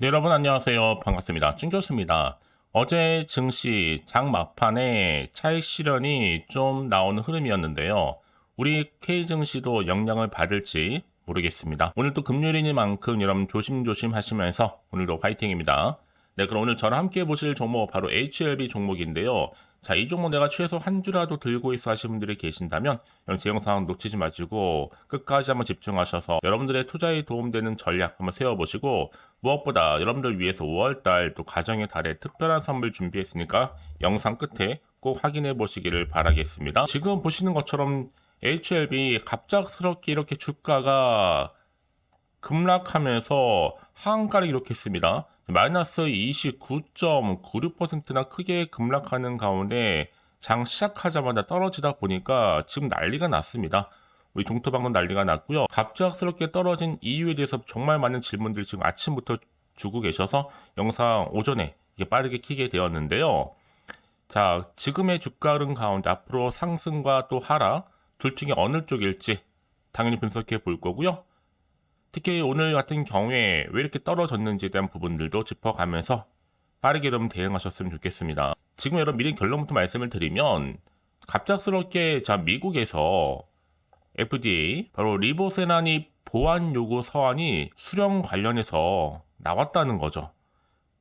네, 여러분 안녕하세요. 반갑습니다. 찐교수입니다. 어제 증시 장 막판에 차익 실현이 좀 나오는 흐름이었는데요. 우리 K 증시도 영향을 받을지 모르겠습니다. 오늘도 금요일이니만큼 여러분 조심조심 하시면서 오늘도 파이팅입니다. 네, 그럼 오늘 저랑 함께 보실 종목 바로 HLB 종목인데요. 자, 이 종목 내가 최소 한 주라도 들고 있어 하시는 분들이 계신다면 제 영상 놓치지 마시고 끝까지 한번 집중하셔서 여러분들의 투자에 도움되는 전략 한번 세워보시고 무엇보다 여러분들 위해서 5월달 또 가정의 달에 특별한 선물 준비했으니까 영상 끝에 꼭 확인해 보시기를 바라겠습니다. 지금 보시는 것처럼 HLB 갑작스럽게 이렇게 주가가 급락하면서 하한가를 기록했습니다. 마이너스 29.96%나 크게 급락하는 가운데 장 시작하자마자 떨어지다 보니까 지금 난리가 났습니다. 우리 종토방도 난리가 났고요. 갑작스럽게 떨어진 이유에 대해서 정말 많은 질문들 지금 아침부터 주고 계셔서 영상 오전에 이게 빠르게 키게 되었는데요. 자, 지금의 주가 흐름 가운데 앞으로 상승과 또 하락 둘 중에 어느 쪽일지 당연히 분석해 볼 거고요. 특히 오늘 같은 경우에 왜 이렇게 떨어졌는지에 대한 부분들도 짚어가면서 빠르게 좀 대응하셨으면 좋겠습니다. 지금 여러분 미리 결론부터 말씀을 드리면 갑작스럽게 자 미국에서 FDA 바로 리보세라니 보안 요구 서한이 수령 관련해서 나왔다는 거죠.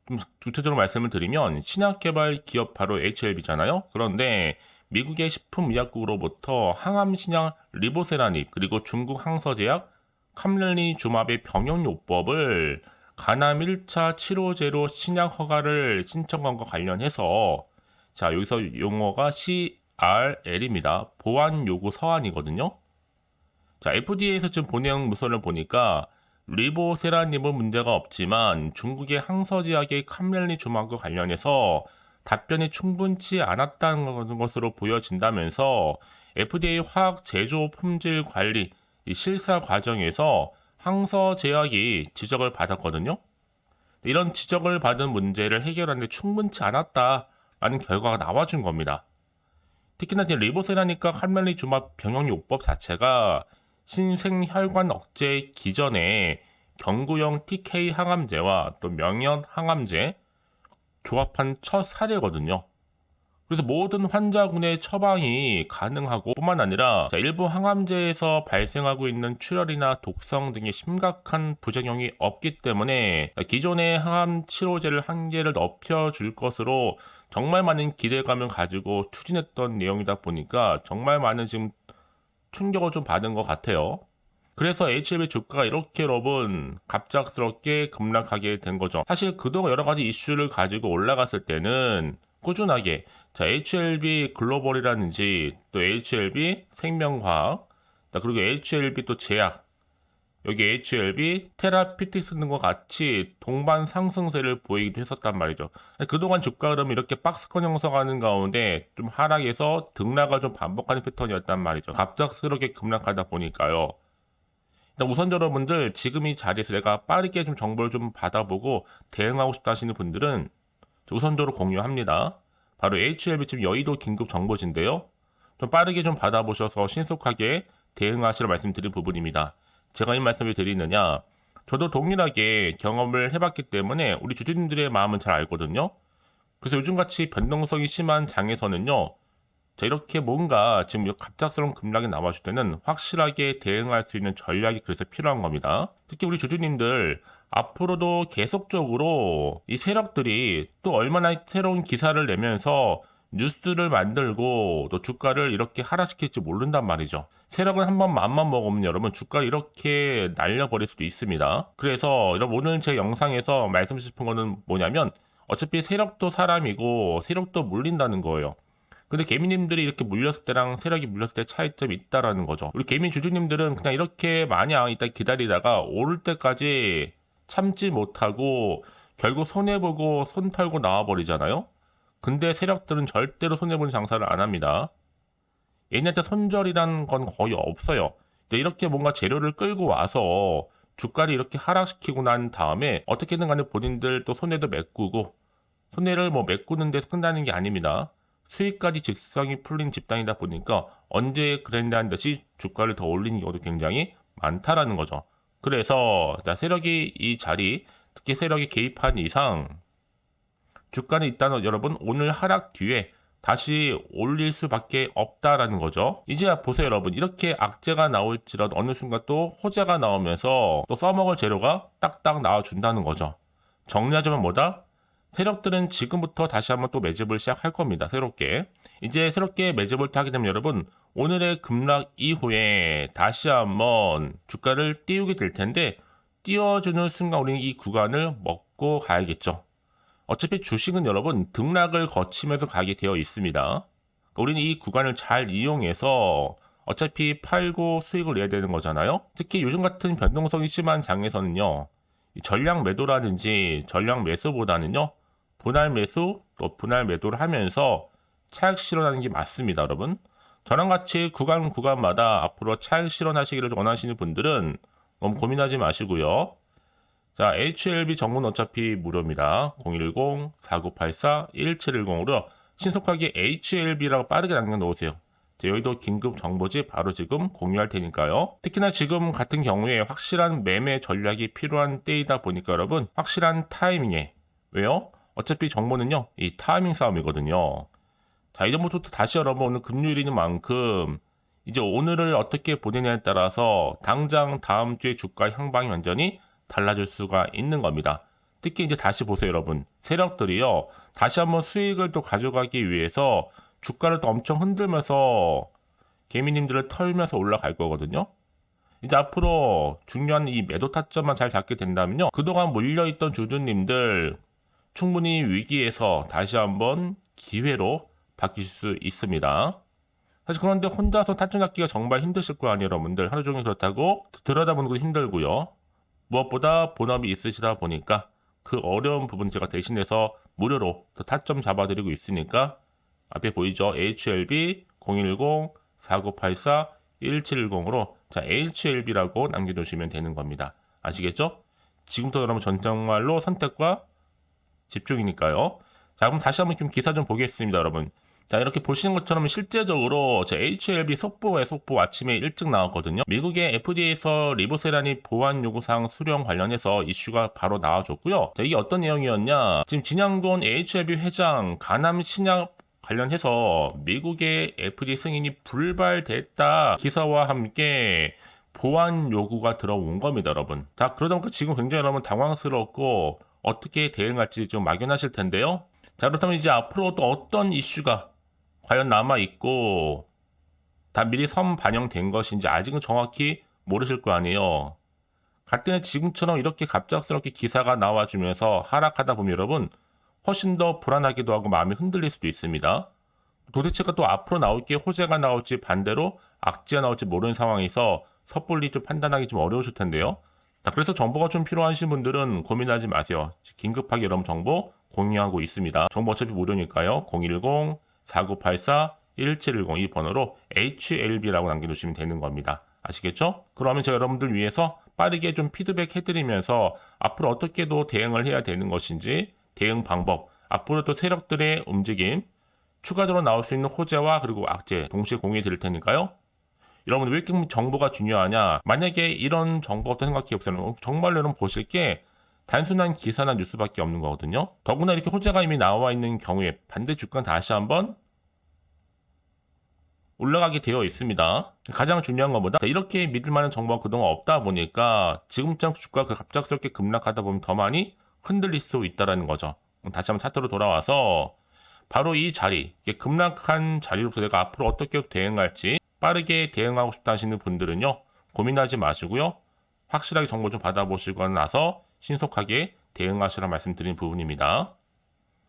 좀 구체적으로 말씀을 드리면 신약 개발 기업 바로 HLB잖아요. 그런데 미국의 식품의약국으로부터 항암 신약 리보세라닙 그리고 중국 항서제약 캄렐리주맙의 병용요법을 간암 1차 치료제로 신약 허가를 신청한 것과 관련해서 자 여기서 용어가 CRL입니다. 보안 요구 서한이거든요. 자 FDA에서 지금 보낸 문서를 보니까 리보세라닙은 문제가 없지만 중국의 항서제약의 캄렐리주맙과 관련해서 답변이 충분치 않았다는 것으로 보여진다면서 FDA 화학 제조 품질 관리 이 실사 과정에서 항서제약이 지적을 받았거든요. 이런 지적을 받은 문제를 해결하는데 충분치 않았다라는 결과가 나와준 겁니다. 특히나 지금 리보세라니까 캄렐리주맙 병용요법 자체가 신생혈관 억제 기전에 경구용 TK 항암제와 또 명현 항암제 조합한 첫 사례거든요. 그래서 모든 환자군의 처방이 가능하고 뿐만 아니라 일부 항암제에서 발생하고 있는 출혈이나 독성 등의 심각한 부작용이 없기 때문에 기존의 항암 치료제를 한계를 높여줄 것으로 정말 많은 기대감을 가지고 추진했던 내용이다 보니까 정말 많은 지금 충격을 좀 받은 것 같아요. 그래서 HLB 주가가 이렇게 여러분 갑작스럽게 급락하게 된 거죠. 사실 그동안 여러 가지 이슈를 가지고 올라갔을 때는 꾸준하게 자 HLB 글로벌이라든지 또 HLB 생명과학 그리고 HLB 또 제약 여기 HLB 테라피틱스 등과 같이 동반 상승세를 보이기도 했었단 말이죠. 그동안 주가 흐름이 이렇게 박스권 형성하는 가운데 좀 하락해서 등락을 좀 반복하는 패턴이었단 말이죠. 갑작스럽게 급락하다 보니까요. 일단 우선 여러분들 지금 이 자리에서 내가 빠르게 좀 정보를 좀 받아보고 대응하고 싶다 하시는 분들은 우선적으로 공유합니다. 바로 HLB 지금 여의도 긴급 정보진인데요. 좀 빠르게 좀 받아보셔서 신속하게 대응하시라 말씀드린 부분입니다. 제가 이 말씀을 드리느냐, 저도 동일하게 경험을 해봤기 때문에 우리 주주님들의 마음은 잘 알거든요. 그래서 요즘같이 변동성이 심한 장에서는요, 자, 이렇게 뭔가 지금 갑작스러운 급락이 나왔을 때는 확실하게 대응할 수 있는 전략이 그래서 필요한 겁니다. 특히 우리 주주님들 앞으로도 계속적으로 이 세력들이 또 얼마나 새로운 기사를 내면서 뉴스를 만들고 또 주가를 이렇게 하락시킬지 모른단 말이죠. 세력은 한번 맘만 먹으면 여러분 주가 이렇게 날려버릴 수도 있습니다. 그래서 여러분 오늘 제 영상에서 말씀드리고 싶은 거는 뭐냐면 어차피 세력도 사람이고 세력도 물린다는 거예요. 근데 개미님들이 이렇게 물렸을 때랑 세력이 물렸을 때 차이점이 있다라는 거죠. 우리 개미 주주님들은 그냥 이렇게 마냥 이따 기다리다가 오를 때까지 참지 못하고 결국 손해보고 손 털고 나와버리잖아요. 근데 세력들은 절대로 손해보는 장사를 안 합니다. 얘네한테 손절이라는 건 거의 없어요. 이렇게 뭔가 재료를 끌고 와서 주가를 이렇게 하락시키고 난 다음에 어떻게든 간에 본인들 또 손해도 메꾸고 손해를 뭐 메꾸는 데서 끝나는 게 아닙니다. 수익까지 직성이 풀린 집단이다 보니까 언제 그랬냐는 듯이 주가를 더 올리는 경우도 굉장히 많다라는 거죠. 그래서 세력이 이 자리 특히 세력이 개입한 이상 주가는 일단 여러분 오늘 하락 뒤에 다시 올릴 수밖에 없다라는 거죠. 이제 보세요 여러분, 이렇게 악재가 나올지라도 어느 순간 또 호재가 나오면서 또 써먹을 재료가 딱딱 나와준다는 거죠. 정리하자면 뭐다? 세력들은 지금부터 다시 한번 또 매집을 시작할 겁니다. 새롭게 이제 새롭게 매집을 하게 되면 여러분 오늘의 급락 이후에 다시 한번 주가를 띄우게 될 텐데, 띄워주는 순간 우리는 이 구간을 먹고 가야겠죠. 어차피 주식은 여러분 등락을 거치면서 가게 되어 있습니다. 그러니까 우리는 이 구간을 잘 이용해서 어차피 팔고 수익을 내야 되는 거잖아요. 특히 요즘 같은 변동성이 심한 장에서는요, 전량 매도라든지 전량 매수보다는요, 분할 매수 또 분할 매도를 하면서 차익 실현하는 게 맞습니다. 여러분 저랑 같이 구간마다 앞으로 차익 실현하시기를 원하시는 분들은 너무 고민하지 마시고요. 자, HLB 정문 어차피 무료입니다. 010-4984-1710으로 신속하게 HLB라고 빠르게 남겨놓으세요. 여기도 긴급 정보지 바로 지금 공유할 테니까요. 특히나 지금 같은 경우에 확실한 매매 전략이 필요한 때이다 보니까 여러분 확실한 타이밍에, 왜요? 어차피 정보는요 이 타이밍 싸움이거든요. 자, 이전부터 다시 여러분 오늘 금요일인 만큼 이제 오늘을 어떻게 보내냐에 따라서 당장 다음 주의 주가 향방이 완전히 달라질 수가 있는 겁니다. 특히 이제 다시 보세요 여러분, 세력들이요 다시 한번 수익을 또 가져가기 위해서 주가를 또 엄청 흔들면서 개미님들을 털면서 올라갈 거거든요. 이제 앞으로 중요한 이 매도 타점만 잘 잡게 된다면요, 그동안 몰려있던 주주님들 충분히 위기에서 다시 한번 기회로 바뀔 수 있습니다. 사실 그런데 혼자서 타점 잡기가 정말 힘드실 거 아니에요 여러분들. 하루 종일 그렇다고 들여다보는 것도 힘들고요. 무엇보다 본업이 있으시다 보니까 그 어려운 부분 제가 대신해서 무료로 타점 잡아드리고 있으니까 앞에 보이죠? HLB 010-4984-1710으로 자, HLB라고 남겨주시면 되는 겁니다. 아시겠죠? 지금부터 여러분 정말로 선택과 집중이니까요. 자, 그럼 다시 한번 좀 기사 좀 보겠습니다 여러분. 자, 이렇게 보시는 것처럼 실제적으로 제 HLB 속보 아침에 일찍 나왔거든요. 미국의 FDA에서 리보세라닌 보안 요구사항 수령 관련해서 이슈가 바로 나와줬고요. 자, 이게 어떤 내용이었냐? 지금 진양돈 HLB 회장 간암 신약 관련해서 미국의 FDA 승인이 불발됐다 기사와 함께 보안 요구가 들어온 겁니다 여러분. 자, 그러다 보니까 지금 굉장히 여러분 당황스럽고 어떻게 대응할지 좀 막연하실 텐데요. 자, 그렇다면 이제 앞으로 또 어떤 이슈가 과연 남아있고 다 미리 반영된 것인지 아직은 정확히 모르실 거 아니에요. 같은 지금처럼 이렇게 갑작스럽게 기사가 나와주면서 하락하다 보면 여러분 훨씬 더 불안하기도 하고 마음이 흔들릴 수도 있습니다. 도대체가 또 앞으로 나올 게 호재가 나올지 반대로 악재가 나올지 모르는 상황에서 섣불리 좀 판단하기 좀 어려우실 텐데요. 자, 그래서 정보가 좀 필요하신 분들은 고민하지 마세요. 긴급하게 여러분 정보 공유하고 있습니다. 정보 어차피 무료니까요. 010-4984-1710 이 번호로 HLB라고 남겨두시면 되는 겁니다. 아시겠죠? 그러면 제가 여러분들 위해서 빠르게 좀 피드백 해드리면서 앞으로 어떻게 또 대응을 해야 되는 것인지 대응 방법, 앞으로 또 세력들의 움직임, 추가적으로 나올 수 있는 호재와 그리고 악재 동시에 공유해 드릴 테니까요. 여러분 왜 이렇게 정보가 중요하냐? 만약에 이런 정보가 없다 생각해 보세요. 정말로 여러분 보실 게 단순한 기사나 뉴스밖에 없는 거거든요. 더구나 이렇게 호재가 이미 나와 있는 경우에 반대 주가는 다시 한번 올라가게 되어 있습니다. 가장 중요한 것보다 이렇게 믿을 만한 정보가 그동안 없다 보니까 지금처럼 주가가 갑작스럽게 급락하다 보면 더 많이 흔들릴 수 있다는 거죠. 다시 한번 차트로 돌아와서 바로 이 자리, 급락한 자리로부터 내가 앞으로 어떻게 대응할지 빠르게 대응하고 싶다 하시는 분들은요, 고민하지 마시고요, 확실하게 정보 좀 받아보시고 나서 신속하게 대응하시라 말씀드린 부분입니다.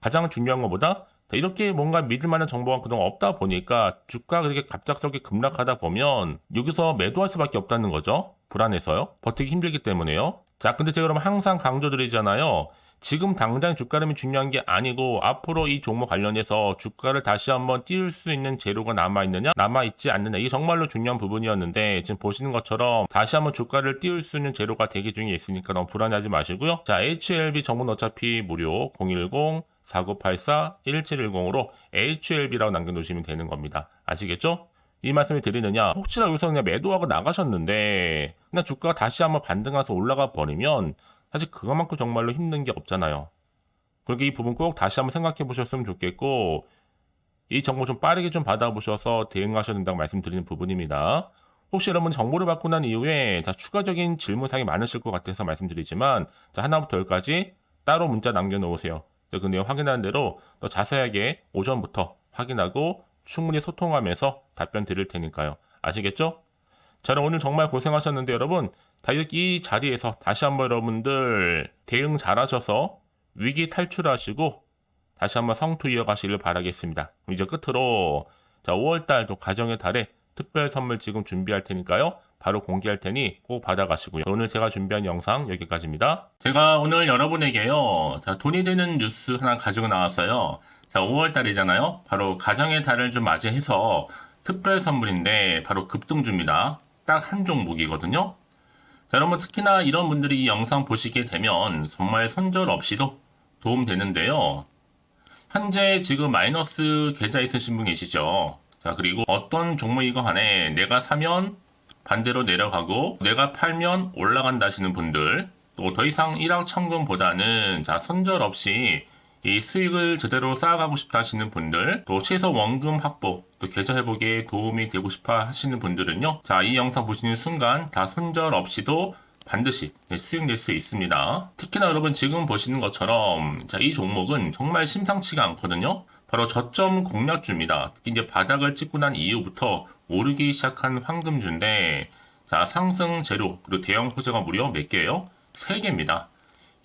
가장 중요한 것보다 이렇게 뭔가 믿을 만한 정보가 그동안 없다 보니까 주가가 그렇게 갑작스럽게 급락하다 보면 여기서 매도할 수밖에 없다는 거죠. 불안해서요. 버티기 힘들기 때문에요. 자, 근데 제가 그럼 항상 강조드리잖아요. 지금 당장 주가 흐름이 중요한 게 아니고 앞으로 이 종목 관련해서 주가를 다시 한번 띄울 수 있는 재료가 남아있느냐 남아있지 않느냐, 이게 정말로 중요한 부분이었는데 지금 보시는 것처럼 다시 한번 주가를 띄울 수 있는 재료가 대기 중에 있으니까 너무 불안해하지 마시고요. 자, HLB 정보는 어차피 무료 010-4984-1710으로 HLB라고 남겨놓으시면 되는 겁니다. 아시겠죠? 이 말씀을 드리느냐, 혹시나 여기서 그냥 매도하고 나가셨는데 그냥 주가가 다시 한번 반등해서 올라가 버리면 사실 그것만큼 정말로 힘든 게 없잖아요. 그러니까 이 부분 꼭 다시 한번 생각해 보셨으면 좋겠고, 이 정보 좀 빠르게 좀 받아보셔서 대응하셔야 된다고 말씀드리는 부분입니다. 혹시 여러분 정보를 받고 난 이후에 추가적인 질문사항이 많으실 것 같아서 말씀드리지만, 하나부터 열까지 따로 문자 남겨놓으세요. 그 내용 확인하는 대로 더 자세하게 오전부터 확인하고 충분히 소통하면서 답변 드릴 테니까요. 아시겠죠? 자, 그럼 오늘 정말 고생하셨는데 여러분, 이 자리에서 다시 한번 여러분들 대응 잘하셔서 위기 탈출하시고 다시 한번 성투 이어가시길 바라겠습니다. 그럼 이제 끝으로 5월달도 가정의 달에 특별 선물 지금 준비할 테니까요. 바로 공개할 테니 꼭 받아가시고요. 오늘 제가 준비한 영상 여기까지입니다. 제가 오늘 여러분에게요. 돈이 되는 뉴스 하나 가지고 나왔어요. 5월달이잖아요. 바로 가정의 달을 좀 맞이해서 특별 선물인데 바로 급등주입니다. 딱 한 종목이거든요. 자, 여러분 특히나 이런 분들이 이 영상 보시게 되면 정말 손절 없이도 도움 되는데요. 현재 지금 마이너스 계좌 있으신 분 계시죠? 자, 그리고 어떤 종목이건 간에 내가 사면 반대로 내려가고 내가 팔면 올라간다 하시는 분들, 또 더 이상 일확천금보다는 손절 없이 이 수익을 제대로 쌓아가고 싶다 하시는 분들, 또 최소 원금 확보, 또 계좌 회복에 도움이 되고 싶어 하시는 분들은요. 자, 이 영상 보시는 순간 다 손절 없이도 반드시 수익 낼 수 있습니다. 특히나 여러분 지금 보시는 것처럼 이 종목은 정말 심상치가 않거든요. 바로 저점 공략주입니다. 특히 이제 바닥을 찍고 난 이후부터 오르기 시작한 황금주인데, 상승 재료 그리고 대형 호재가 무려 몇 개예요? 3개입니다.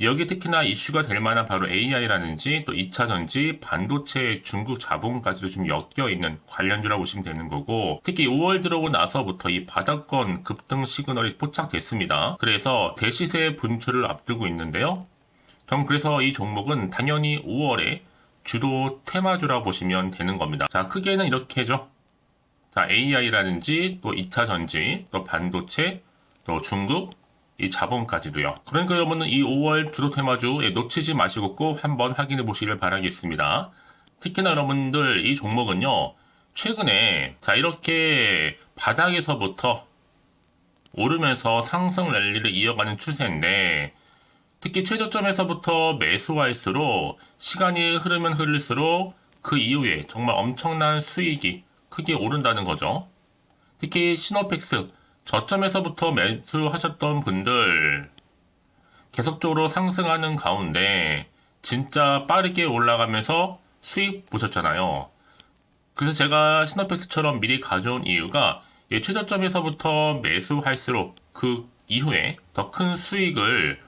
여기 특히나 이슈가 될 만한 바로 AI라든지 또 2차전지, 반도체, 중국 자본까지도 좀 엮여있는 관련주라고 보시면 되는 거고, 특히 5월 들어오고 나서부터 이 바닥권 급등 시그널이 포착됐습니다. 그래서 대시세 분출을 앞두고 있는데요. 그럼 그래서 이 종목은 당연히 5월에 주도 테마주라고 보시면 되는 겁니다. 크게는 이렇게죠. AI라든지 또 2차전지, 또 반도체, 또 중국, 이 자본까지도요. 그러니까 여러분은 이 5월 주도 테마주 놓치지 마시고 꼭 한번 확인해 보시길 바라겠습니다. 특히나 여러분들 이 종목은요. 최근에 이렇게 바닥에서부터 오르면서 상승 랠리를 이어가는 추세인데, 특히 최저점에서부터 매수할수록 시간이 흐르면 흐를수록 그 이후에 정말 엄청난 수익이 크게 오른다는 거죠. 특히 시노펙스 저점에서부터 매수하셨던 분들 계속적으로 상승하는 가운데 진짜 빠르게 올라가면서 수익 보셨잖아요. 그래서 제가 시노펙스처럼 미리 가져온 이유가 최저점에서부터 매수할수록 그 이후에 더 큰 수익을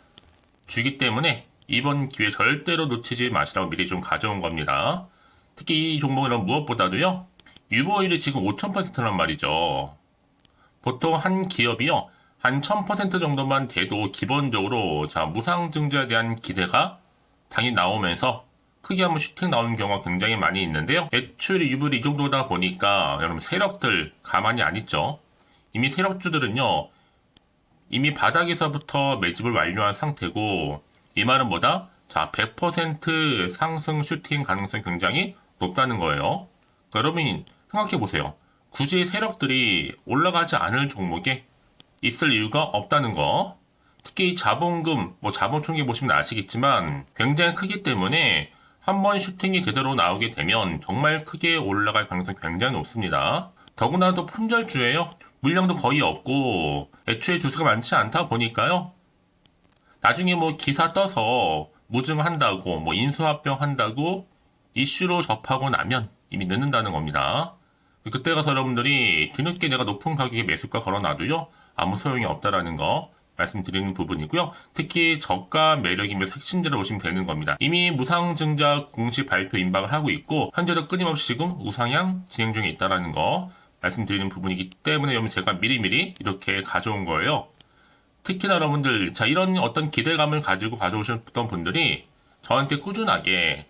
주기 때문에 이번 기회 절대로 놓치지 마시라고 미리 좀 가져온 겁니다. 특히 이 종목은 무엇보다도요. 유보율이 지금 5000%란 말이죠. 보통 한 기업이요. 한 1000% 정도만 돼도 기본적으로 무상증자에 대한 기대가 당연히 나오면서 크게 한번 슈팅 나오는 경우가 굉장히 많이 있는데요. 애초에 유보율이 이 정도다 보니까 여러분 세력들 가만히 안 있죠. 이미 세력주들은요. 이미 바닥에서부터 매집을 완료한 상태고, 이 말은 뭐다? 100% 상승 슈팅 가능성이 굉장히 높다는 거예요. 그러니까 여러분 생각해 보세요. 굳이 세력들이 올라가지 않을 종목에 있을 이유가 없다는 거. 특히 자본금, 자본 총계 보시면 아시겠지만 굉장히 크기 때문에 한번 슈팅이 제대로 나오게 되면 정말 크게 올라갈 가능성이 굉장히 높습니다. 더구나도 품절주예요. 물량도 거의 없고 애초에 주수가 많지 않다 보니까요. 나중에 기사 떠서 무증한다고 인수합병 한다고 이슈로 접하고 나면 이미 늦는다는 겁니다. 그때 가서 여러분들이 뒤늦게 내가 높은 가격에 매수가 걸어놔도요. 아무 소용이 없다라는 거 말씀드리는 부분이고요. 특히 저가 매력이면서 핵심들을 보시면 되는 겁니다. 이미 무상증자 공시 발표 임박을 하고 있고 현재도 끊임없이 지금 우상향 진행 중에 있다라는 거 말씀드리는 부분이기 때문에 여러분 제가 미리미리 이렇게 가져온 거예요. 특히나 여러분들 이런 어떤 기대감을 가지고 가져오셨던 분들이 저한테 꾸준하게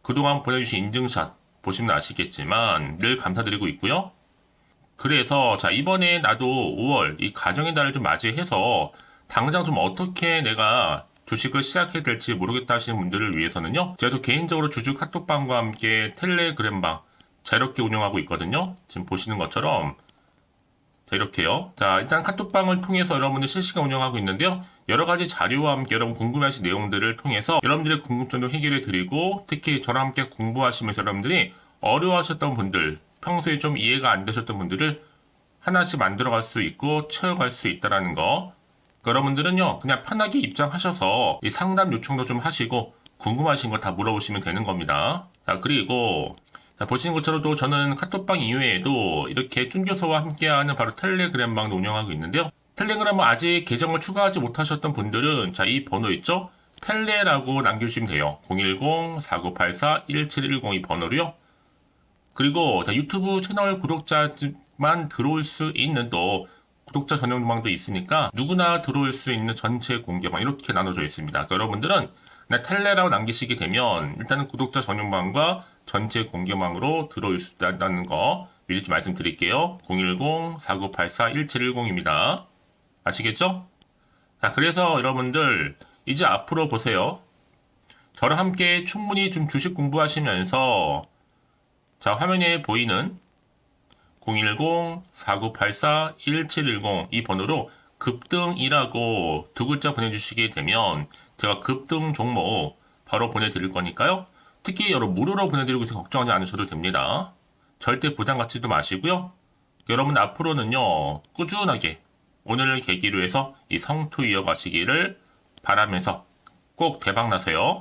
그동안 보내주신 인증샷 보시면 아시겠지만 늘 감사드리고 있고요. 그래서 이번에 나도 5월 이 가정의 달을 좀 맞이해서 당장 좀 어떻게 내가 주식을 시작해야 될지 모르겠다 하시는 분들을 위해서는요. 제가 또 개인적으로 주주 카톡방과 함께 텔레그램방 자유롭게 운영하고 있거든요. 지금 보시는 것처럼 이렇게요. 일단 카톡방을 통해서 여러분들 실시간 운영하고 있는데요. 여러 가지 자료와 함께 여러분 궁금해하신 내용들을 통해서 여러분들의 궁금증도 해결해 드리고, 특히 저랑 함께 공부하시면서 여러분들이 어려워하셨던 분들, 평소에 좀 이해가 안 되셨던 분들을 하나씩 만들어갈 수 있고 채워갈 수 있다는 거. 여러분들은요 그냥 편하게 입장하셔서 이 상담 요청도 좀 하시고 궁금하신 거 다 물어보시면 되는 겁니다. 자, 그리고 보시는 것처럼 또 저는 카톡방 이외에도 이렇게 쭌교서와 함께하는 바로 텔레그램방도 운영하고 있는데요. 텔레그램은 아직 계정을 추가하지 못하셨던 분들은 자, 이 번호 있죠? 텔레라고 남겨주시면 돼요. 010-4984-1710 이 번호로요. 그리고 자, 유튜브 채널 구독자만 들어올 수 있는 또 구독자 전용방도 있으니까 누구나 들어올 수 있는 전체 공개방 이렇게 나눠져 있습니다. 그러니까 여러분들은 그냥 텔레라고 남기시게 되면 일단은 구독자 전용방과 전체 공개방으로 들어올 수 있다는 거 미리 좀 말씀드릴게요. 010-4984-1710입니다. 아시겠죠? 자, 그래서 여러분들 이제 앞으로 보세요. 저랑 함께 충분히 좀 주식 공부하시면서 자, 화면에 보이는 010-4984-1710 이 번호로 급등이라고 두 글자 보내주시게 되면 제가 급등 종목 바로 보내드릴 거니까요. 특히 여러분 무료로 보내드리고 있어서 걱정하지 않으셔도 됩니다. 절대 부담 갖지도 마시고요. 여러분 앞으로는요 꾸준하게 오늘을 계기로 해서 이 성투 이어가시기를 바라면서 꼭 대박 나세요.